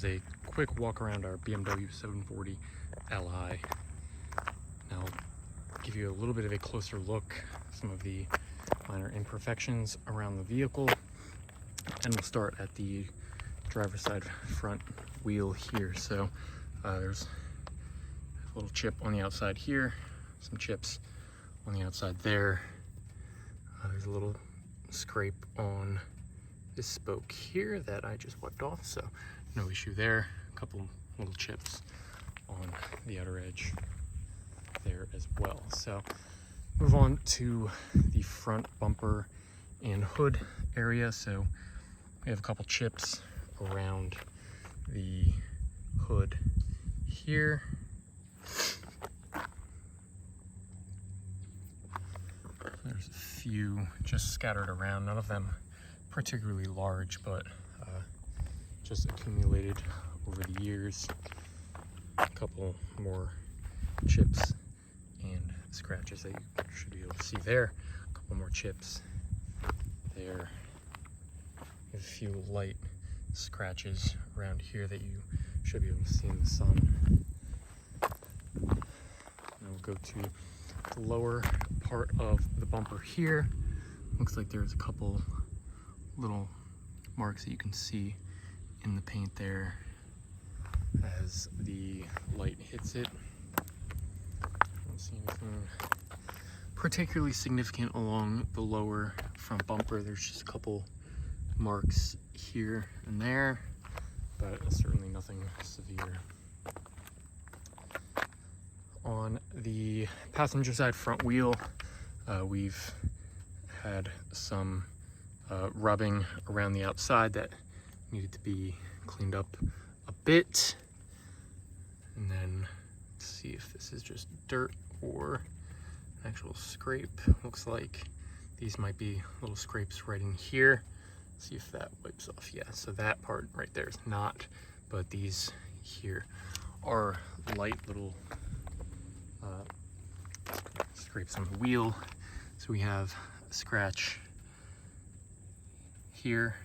a quick walk around our BMW 740 Li. Now I'll give you a little bit of a closer look, some of the minor imperfections around the vehicle, and we'll start at the driver's side front wheel here. So there's a little chip on the outside here, some chips on the outside there. There's a little scrape on this spoke here that I just wiped off, so no issue there. A couple little chips on the outer edge there as well. So move on to the front bumper and hood area. So we have a couple chips around the hood here. There's a few just scattered around, none of them particularly large, but just accumulated over the years. A couple more chips and scratches that you should be able to see there. A couple more chips there. A few light scratches around here that you should be able to see in the sun. Now we'll go to the lower part of the bumper here. Looks like there's a couple little marks that you can see in the paint there as the light hits it. I don't see anything particularly significant along the lower front bumper. There's just a couple marks here and there, but certainly nothing severe. On the passenger side front wheel, we've had some rubbing around the outside that needed to be cleaned up a bit. And then let's see if this is just dirt or an actual scrape. Looks like these might be little scrapes right in here. See if that wipes off. Yeah, so that part right there is not, but these here are light little scrapes on the wheel. So we have a scratch here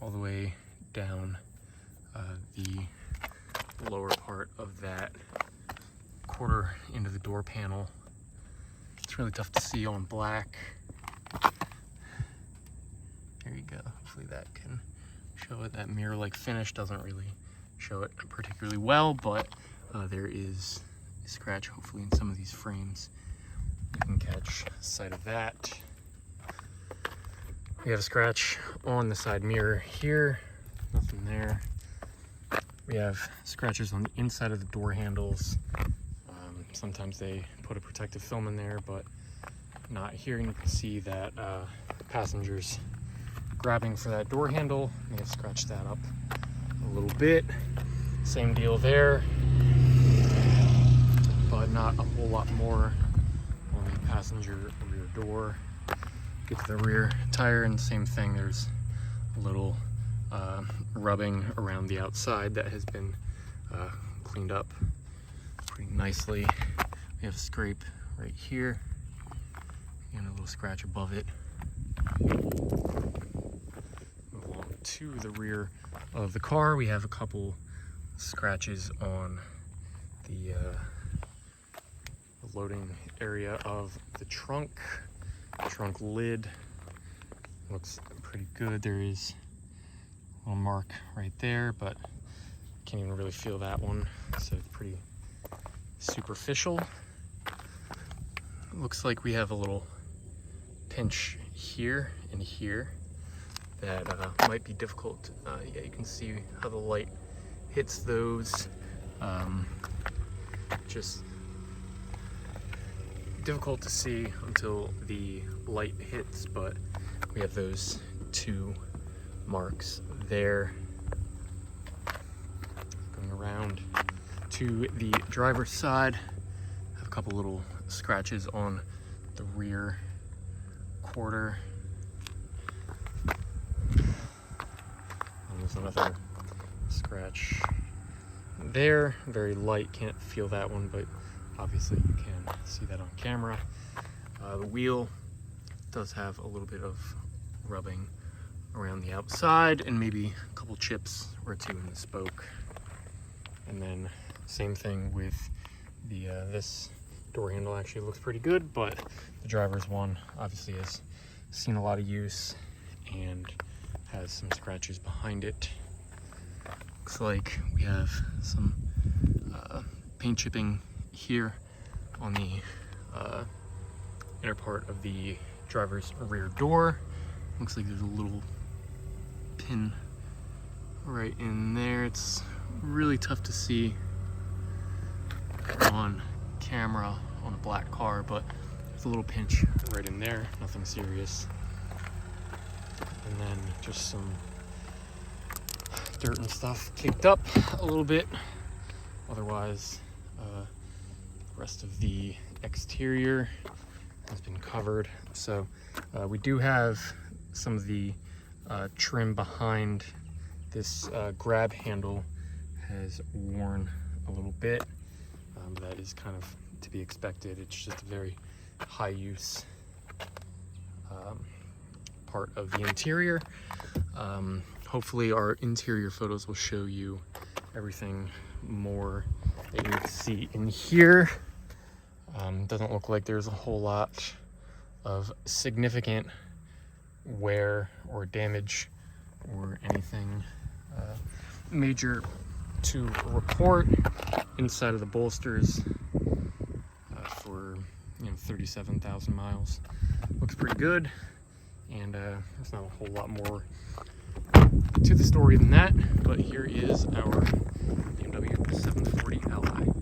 all the way down the lower part of that quarter into the door panel. It's really tough to see on black. There you go. Hopefully that can show it. That mirror-like finish doesn't really show it particularly well, but there is a scratch hopefully in some of these frames. You can catch sight of that. We have a scratch on the side mirror here, nothing there. We have scratches on the inside of the door handles. Sometimes they put a protective film in there, but not here. And you can see that passengers grabbing for that door handle, may have scratched that up a little bit. Same deal there, but not a whole lot more on the passenger rear door. Get to the rear tire and same thing, there's a little rubbing around the outside that has been cleaned up pretty nicely. We have a scrape right here and a little scratch above it. Move along to the rear of the car. We have a couple scratches on the loading area of the trunk lid. Looks pretty good. There is a little mark right there, but can't even really feel that one, so it's pretty superficial. Looks like we have a little pinch here and here that might be difficult. Yeah, you can see how the light hits those. Just difficult to see until the light hits, but we have those two marks there. Going around to the driver's side, have a couple little scratches on the rear quarter. And there's another scratch there, very light, can't feel that one, but obviously you can see that on camera. The wheel does have a little bit of rubbing around the outside, and maybe a couple chips or two in the spoke. And then same thing with the this door handle. Actually looks pretty good, but the driver's one obviously has seen a lot of use and has some scratches behind it. Looks like we have some paint chipping here on the inner part of the driver's rear door. Looks like there's a little pin right in there. It's really tough to see on camera on a black car, but there's a little pinch right in there, nothing serious. And then just some dirt and stuff caked up a little bit. Otherwise, the rest of the exterior has been covered. So we do have some of the trim behind this grab handle has worn a little bit. That is kind of to be expected. It's just a very high use part of the interior. Hopefully our interior photos will show you everything more that you can see in here. Doesn't look like there's a whole lot of significant wear or damage or anything major to report. Inside of the bolsters for 37,000 miles looks pretty good, and there's not a whole lot more to the story than that. But here is our BMW 740 Li.